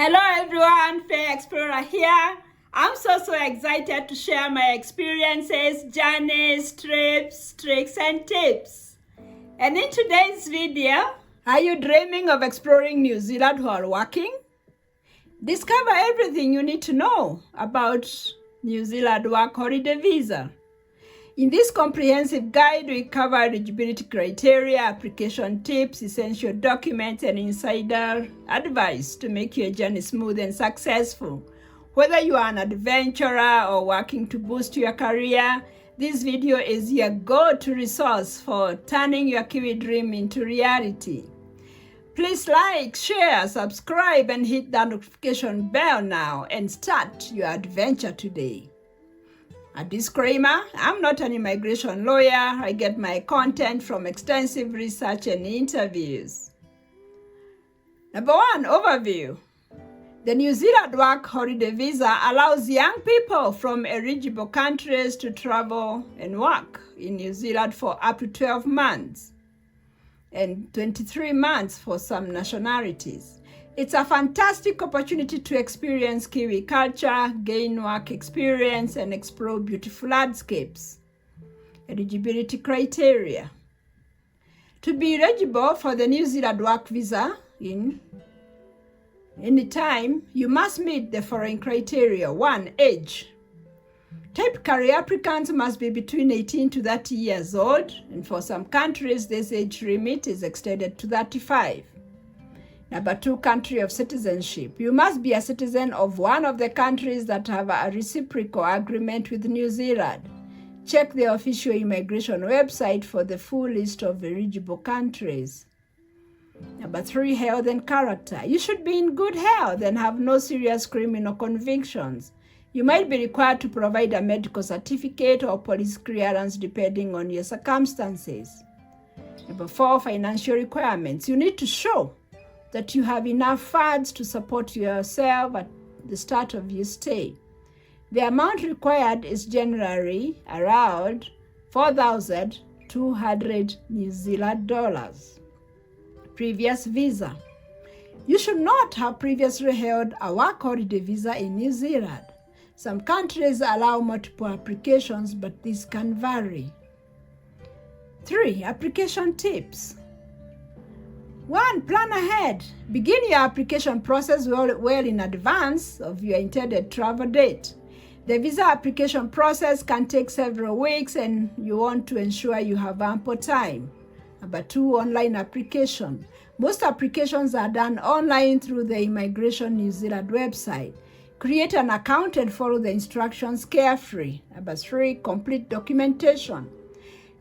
Hello everyone, Fay Explorer here. I'm so excited to share my experiences, journeys, trips, tricks and tips. And in today's video, are you dreaming of exploring New Zealand while working? Discover everything you need to know about New Zealand work holiday visa. In this comprehensive guide, we cover eligibility criteria, application tips, essential documents, and insider advice to make your journey smooth and successful. Whether you are an adventurer or working to boost your career, this video is your go-to resource for turning your Kiwi dream into reality. Please like, share, subscribe, and hit that notification bell now and start your adventure today. A disclaimer, I'm not an immigration lawyer. I get my content from extensive research and interviews. Number 1, overview. The New Zealand work holiday visa allows young people from eligible countries to travel and work in New Zealand for up to 12 months and 23 months for some nationalities. It's a fantastic opportunity to experience Kiwi culture, gain work experience, and explore beautiful landscapes. Eligibility criteria. To be eligible for the New Zealand work visa in any time, you must meet the following criteria. 1, age. Typically, applicants must be between 18 to 30 years old, and for some countries, this age limit is extended to 35. Number 2, country of citizenship. You must be a citizen of one of the countries that have a reciprocal agreement with New Zealand. Check the official immigration website for the full list of eligible countries. Number 3, health and character. You should be in good health and have no serious criminal convictions. You might be required to provide a medical certificate or police clearance depending on your circumstances. Number 4, financial requirements. You need to show that you have enough funds to support yourself at the start of your stay. The amount required is generally around 4,200 New Zealand dollars. Previous visa. You should not have previously held a work holiday visa in New Zealand. Some countries allow multiple applications, but this can vary. 3, application tips. 1, plan ahead. Begin your application process well in advance of your intended travel date. The visa application process can take several weeks, and you want to ensure you have ample time. Number 2, online application. Most applications are done online through the Immigration New Zealand website. Create an account and follow the instructions carefully. Number 3, complete documentation.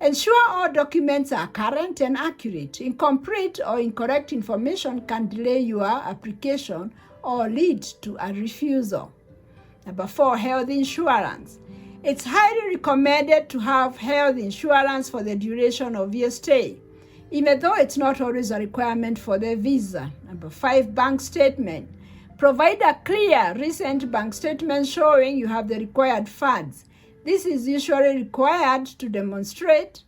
Ensure all documents are current and accurate. Incomplete or incorrect information can delay your application or lead to a refusal. Number 4, health insurance. It's highly recommended to have health insurance for the duration of your stay, even though it's not always a requirement for the visa. Number 5, bank statement. Provide a clear, recent bank statement showing you have the required funds. This is usually required to demonstrate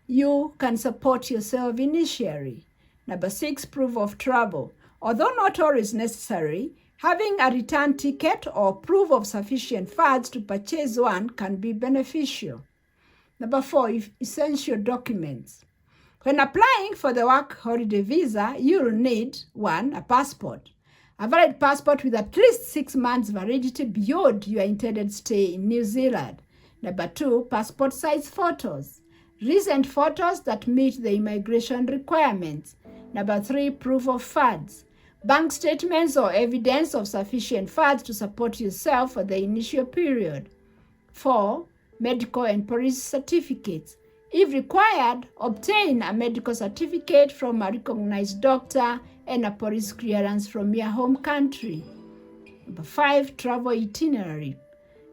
you can support yourself initially. Number 6, proof of travel. Although not always necessary, having a return ticket or proof of sufficient funds to purchase one can be beneficial. Number 4, essential documents. When applying for the work holiday visa, you'll need 1, a passport. A valid passport with at least 6 months validity beyond your intended stay in New Zealand. Number 2, passport size photos. Recent photos that meet the immigration requirements. Number 3, proof of funds. Bank statements or evidence of sufficient funds to support yourself for the initial period. 4, medical and police certificates. If required, obtain a medical certificate from a recognized doctor and a police clearance from your home country. Number 5, travel itinerary.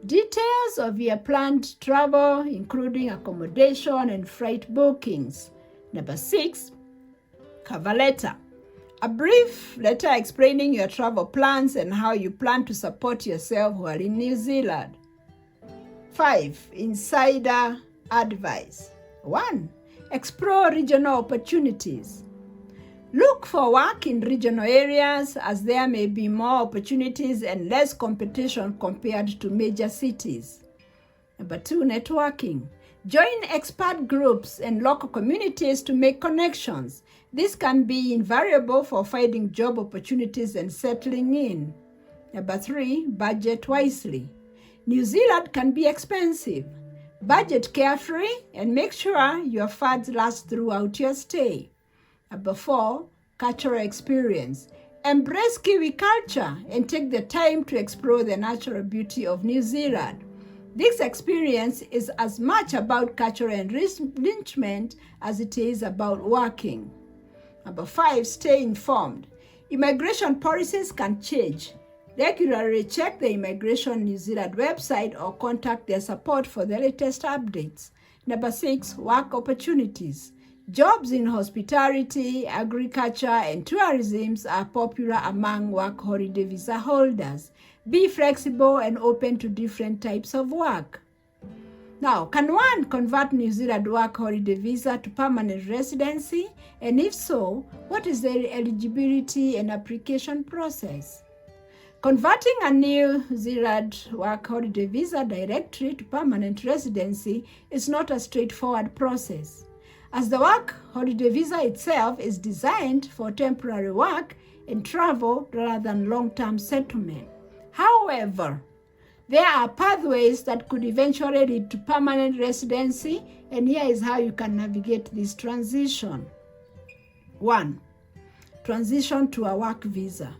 Details of your planned travel, including accommodation and flight bookings. Number 6, cover letter. A brief letter explaining your travel plans and how you plan to support yourself while in New Zealand. 5, insider advice. 1, explore regional opportunities. Look for work in regional areas as there may be more opportunities and less competition compared to major cities. Number 2, networking. Join expert groups and local communities to make connections. This can be invaluable for finding job opportunities and settling in. Number 3, budget wisely. New Zealand can be expensive. Budget carefully and make sure your funds last throughout your stay. Number 4, cultural experience. Embrace Kiwi culture and take the time to explore the natural beauty of New Zealand. This experience is as much about cultural enrichment as it is about working. Number 5, stay informed. Immigration policies can change. Regularly check the Immigration New Zealand website or contact their support for the latest updates. Number 6, work opportunities. Jobs in hospitality, agriculture, and tourism are popular among work holiday visa holders. Be flexible and open to different types of work. Now, can one convert New Zealand work holiday visa to permanent residency? And if so, what is the eligibility and application process? Converting a New Zealand work holiday visa directly to permanent residency is not a straightforward process, as the work holiday visa itself is designed for temporary work and travel rather than long-term settlement. However, there are pathways that could eventually lead to permanent residency, and here is how you can navigate this transition. 1. Transition to a work visa.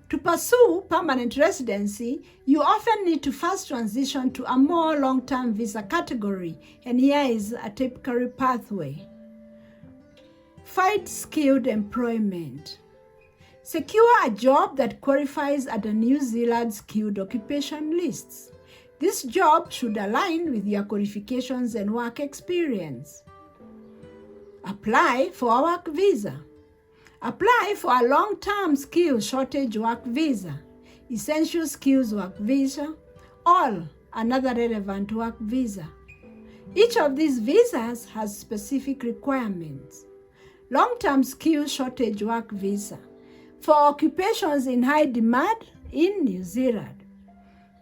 To pursue permanent residency, you often need to first transition to a more long-term visa category, and here is a typical pathway. Find skilled employment. Secure a job that qualifies under New Zealand's skilled occupation lists. This job should align with your qualifications and work experience. Apply for a work visa. Apply for a long-term skills shortage work visa, essential skills work visa, or another relevant work visa. Each of these visas has specific requirements. Long-term skills shortage work visa for occupations in high demand in New Zealand.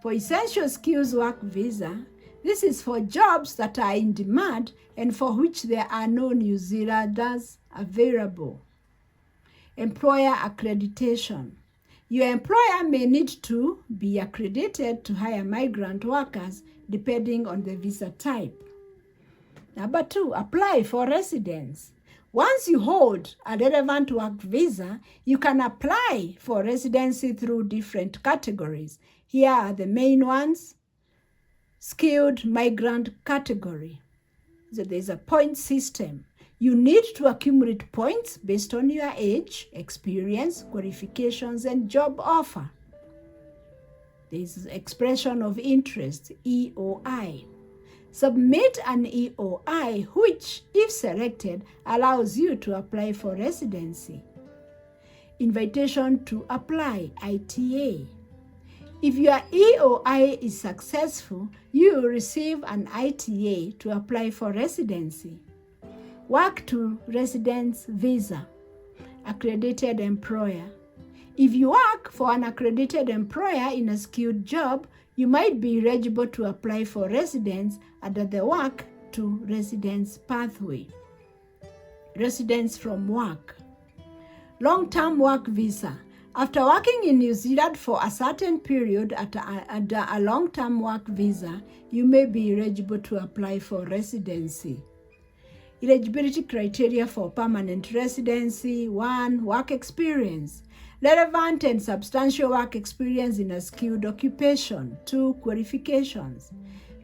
For essential skills work visa, this is for jobs that are in demand and for which there are no New Zealanders available. Employer accreditation. Your employer may need to be accredited to hire migrant workers depending on the visa type. Number 2, apply for residence. Once you hold a relevant work visa, you can apply for residency through different categories. Here are the main ones. Skilled migrant category. So there's a point system. You need to accumulate points based on your age, experience, qualifications, and job offer. There's expression of interest, EOI. Submit an EOI, which, if selected, allows you to apply for residency. Invitation to apply, ITA. If your EOI is successful, you will receive an ITA to apply for residency. Work to residence visa, accredited employer. If you work for an accredited employer in a skilled job, you might be eligible to apply for residence under the work to residence pathway. Residence from work. Long-term work visa. After working in New Zealand for a certain period under a long-term work visa, you may be eligible to apply for residency. Eligibility criteria for permanent residency. 1. Work experience. Relevant and substantial work experience in a skilled occupation. 2. Qualifications.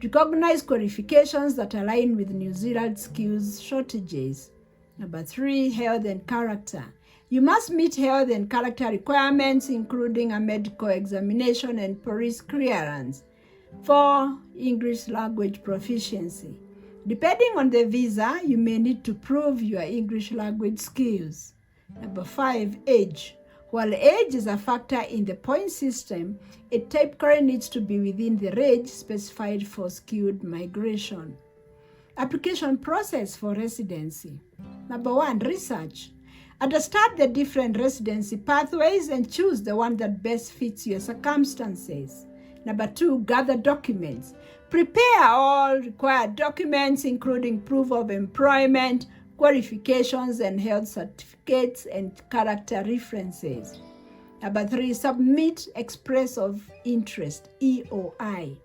Recognize qualifications that align with New Zealand skills shortages. Number 3. Health and character. You must meet health and character requirements, including a medical examination and police clearance. 4. English language proficiency. Depending on the visa, you may need to prove your English language skills. Number 5. Age. While age is a factor in the point system, it typically needs to be within the range specified for skilled migration. Application process for residency. Number 1. Research. Understand the different residency pathways and choose the one that best fits your circumstances. Number 2, gather documents. Prepare all required documents, including proof of employment, qualifications, and health certificates, and character references. Number 3, submit express of interest, EOI.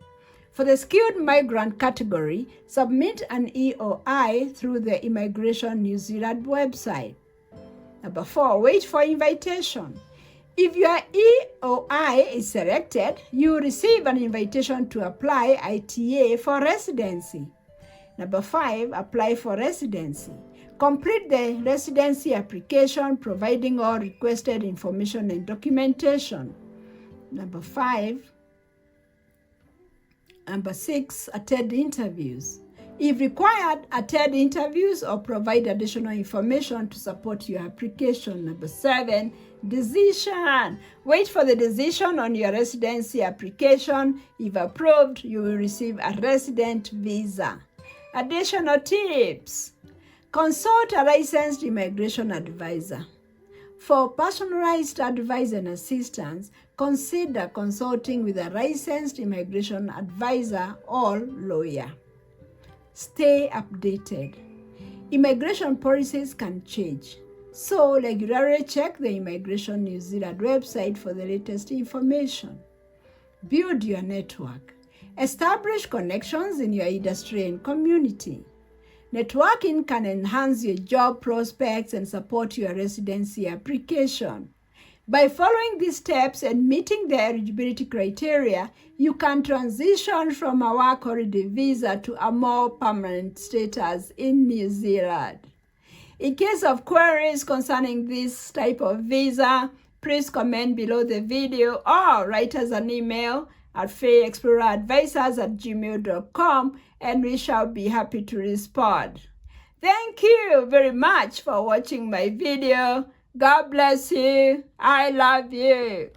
For the skilled migrant category, submit an EOI through the Immigration New Zealand website. Number 4, wait for invitation. If your EOI is selected, you will receive an invitation to apply ITA for residency. Number 5, apply for residency. Complete the residency application, providing all requested information and documentation. Number 6, attend interviews. If required, attend interviews or provide additional information to support your application. Number 7, decision. Wait for the decision on your residency application. If approved, you will receive a resident visa. Additional tips. Consult a licensed immigration advisor. For personalized advice and assistance, consider consulting with a licensed immigration advisor or lawyer. Stay updated. Immigration policies can change, so regularly check the Immigration New Zealand website for the latest information. Build your network. Establish connections in your industry and community. Networking can enhance your job prospects and support your residency application. By following these steps and meeting the eligibility criteria, you can transition from a work holiday visa to a more permanent status in New Zealand. In case of queries concerning this type of visa, please comment below the video or write us an email at fayexploreradvisors@gmail.com, and we shall be happy to respond. Thank you very much for watching my video. God bless you. I love you.